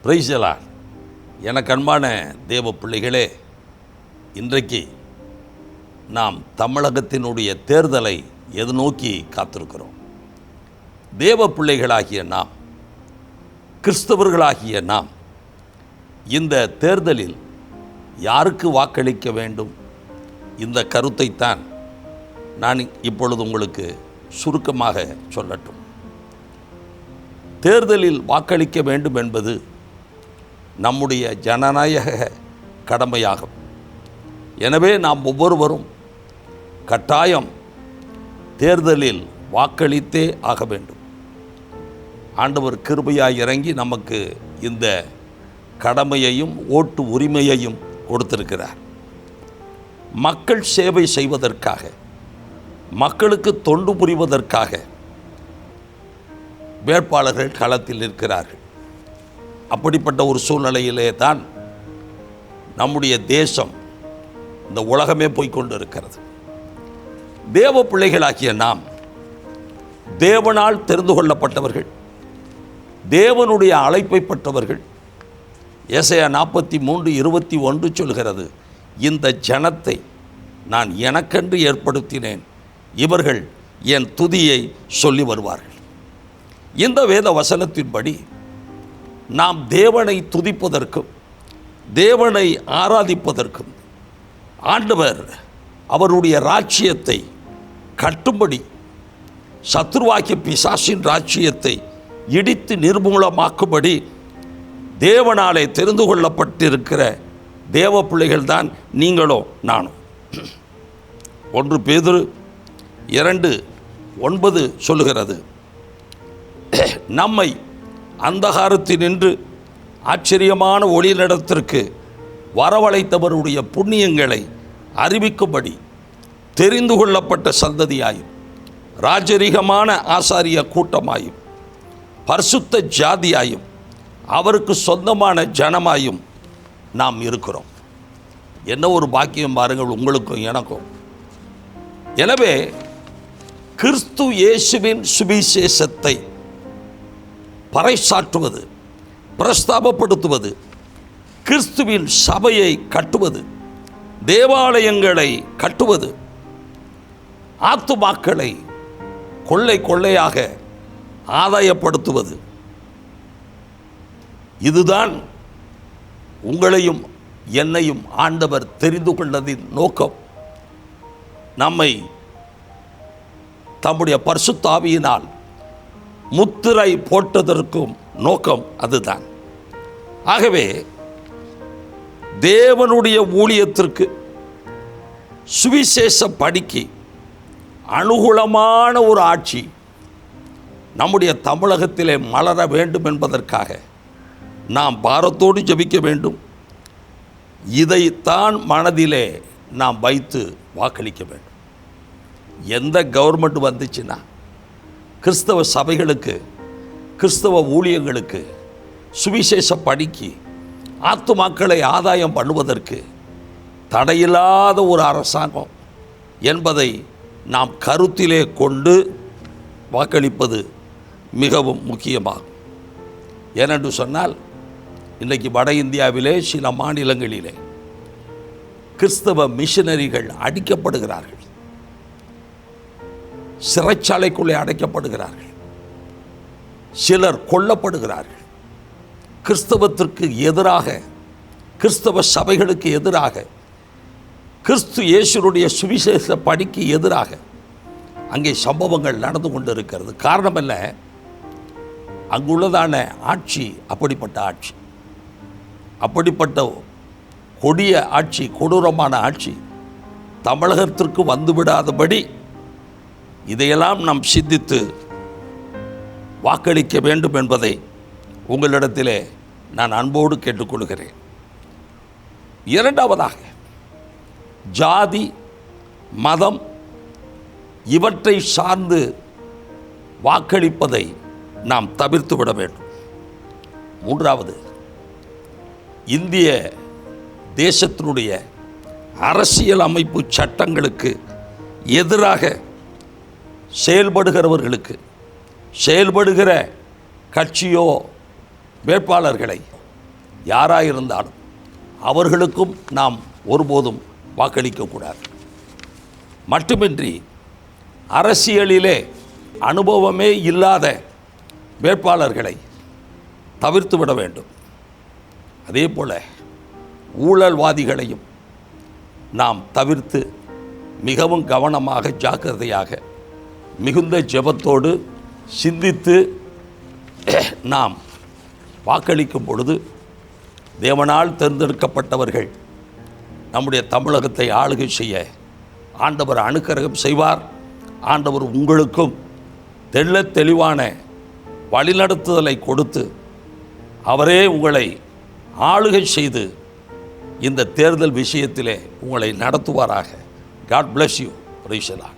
Praise the Lord. எனக்கு அன்பான தேவ பிள்ளைகளே, இன்றைக்கு நாம் தமிழகத்தினுடைய தேர்தலை எதிர்நோக்கி காத்திருக்கிறோம். தேவ பிள்ளைகளாகிய நாம், கிறிஸ்தவர்களாகிய நாம் இந்த தேர்தலில் யாருக்கு வாக்களிக்க வேண்டும், இந்த கருத்தைத்தான் நான் இப்பொழுது உங்களுக்கு சுருக்கமாக சொல்லட்டும். தேர்தலில் வாக்களிக்க வேண்டும் என்பது நம்முடைய ஜனநாயக கடமையாகும். எனவே நாம் ஒவ்வொருவரும் கட்டாயம் தேர்தலில் வாக்களித்தே ஆக வேண்டும். ஆண்டவர் கிருபையாய் இறங்கி நமக்கு இந்த கடமையையும் ஓட்டு உரிமையையும் கொடுத்திருக்கிறார். மக்கள் சேவை செய்வதற்காக, மக்களுக்கு தொண்டு புரிவதற்காக வேட்பாளர்கள் களத்தில் இருக்கிறார்கள். அப்படிப்பட்ட ஒரு சூழ்நிலையிலே தான் நம்முடைய தேசம், இந்த உலகமே போய்கொண்டு இருக்கிறது. தேவ பிள்ளைகளாகிய நாம் தேவனால் தெரிந்து கொள்ளப்பட்டவர்கள், தேவனுடைய அழைப்பை பெற்றவர்கள். ஏசாயா 43:21 சொல்கிறது, இந்த ஜனத்தை நான் எனக்கென்று ஏற்படுத்தினேன், இவர்கள் என் துதியை சொல்லி வருவார்கள். இந்த வேத வசனத்தின்படி நாம் தேவனை துதிப்பதற்கும் தேவனை ஆராதிப்பதற்கும் ஆண்டவர் அவருடைய ராஜ்யத்தை கட்டும்படி, சத்துருவாகிய பிசாசின் ராஜ்யத்தை இடித்து நிர்மூலமாக்கும்படி தேவனாலே தெரிந்து கொள்ளப்பட்டிருக்கிற தேவ பிள்ளைகள் தான் நீங்களோ நானும். 1 பேதுரு 2:9 சொல்லுகிறது, நம்மை அந்தகாரத்தினின்று ஆச்சரியமான ஒளிநடத்திற்கு வரவழைத்தவருடைய புண்ணியங்களை அறிவிக்கும்படி தெரிந்து கொள்ளப்பட்ட சந்ததியாயும் ராஜரீகமான ஆசாரிய கூட்டமாயும் பரிசுத்த ஜாதியாயும் அவருக்கு சொந்தமான ஜனமாயும் நாம் இருக்கிறோம். என்ன ஒரு பாக்கியம் பாருங்கள், உங்களுக்கும் எனக்கும். எனவே கிறிஸ்து இயேசுவின் சுவிசேஷத்தை பறைசாற்றுவது, பிரஸ்தாபப்படுத்துவது, கிறிஸ்துவின் சபையை கட்டுவது, தேவாலயங்களை கட்டுவது, ஆத்துமாக்களை கொள்ளை கொள்ளையாக ஆதாயப்படுத்துவது, இதுதான் உங்களையும் என்னையும் ஆண்டவர் தெரிந்து கொண்டதின் நோக்கம். நம்மை தம்முடைய பரிசுத்த ஆவியினால் முத்திரை போட்டதற்கும் நோக்கம் அதுதான். ஆகவே தேவனுடைய ஊழியத்திற்கு, சுவிசேஷ பணிக்கு அனுகூலமான ஒரு ஆட்சி நம்முடைய தமிழகத்திலே மலர வேண்டும் என்பதற்காக நாம் பாரத்தோடு ஜெபிக்க வேண்டும். இதைத்தான் மனதிலே நாம் வைத்து வாக்களிக்க வேண்டும். எந்த கவர்மெண்ட் வந்துச்சுன்னா கிறிஸ்தவ சபைகளுக்கு, கிறிஸ்தவ ஊழியங்களுக்கு, சுவிசேஷ பணிக்கு, ஆத்துமாக்களை ஆதாயம் பண்ணுவதற்கு தடையில்லாத ஒரு அரசாங்கம் என்பதை நாம் கருத்திலே கொண்டு வாக்களிப்பது மிகவும் முக்கியமாகும். ஏனென்று சொன்னால், இன்றைக்கு வட இந்தியாவிலே சில மாநிலங்களிலே கிறிஸ்தவ மிஷனரிகள் அடிக்கப்படுகிறார்கள், சிறைச்சாலைக்குள்ளே அடைக்கப்படுகிறார்கள், சிலர் கொல்லப்படுகிறார்கள். கிறிஸ்தவத்திற்கு எதிராக, கிறிஸ்தவ சபைகளுக்கு எதிராக, கிறிஸ்து இயேசுனுடைய சுவிசேஷ பணிக்கு எதிராக அங்கே சம்பவங்கள் நடந்து கொண்டு இருக்கிறது. காரணம் என்ன? அங்குள்ளதான ஆட்சி அப்படிப்பட்ட ஆட்சி, அப்படிப்பட்ட கொடிய ஆட்சி, கொடூரமான ஆட்சி தமிழகத்திற்கு வந்துவிடாதபடி இதையெல்லாம் நாம் சிந்தித்து வாக்களிக்க வேண்டும் என்பதை உங்களிடத்திலே நான் அன்போடு கேட்டுக்கொள்கிறேன். இரண்டாவதாக, ஜாதி, மதம் இவற்றை சார்ந்து வாக்களிப்பதை நாம் தவிர்த்து விட வேண்டும். மூன்றாவது, இந்திய தேசத்தினுடைய அரசியல் அமைப்பு சட்டங்களுக்கு எதிராக செயல்படுகிறவர்களுக்கு, செயல்படுகிற கட்சியோ வேட்பாளர்களை யாராயிருந்தாலும் அவர்களுக்கும் நாம் ஒருபோதும் வாக்களிக்கக்கூடாது. மட்டுமின்றி அரசியலிலே அனுபவமே இல்லாத வேட்பாளர்களை தவிர்த்து விட வேண்டும். அதே போல் ஊழல்வாதிகளையும் நாம் தவிர்த்து மிகவும் கவனமாக, ஜாக்கிரதையாக, மிகுந்த ஜெபத்தோடு சிந்தித்து நாம் வாக்களிக்கும் பொழுது தேவனால் தேர்ந்தெடுக்கப்பட்டவர்கள் நம்முடைய தமிழகத்தை ஆளுகை செய்ய ஆண்டவர் அனுக்கிரகம் செய்வார். ஆண்டவர் உங்களுக்கும் தெள்ளத் தெளிவான வழிநடத்துதலை கொடுத்து அவரே உங்களை ஆளுகை செய்து இந்த தேர்தல் விஷயத்திலே உங்களை நடத்துவாராக. God bless you. Praise the Lord.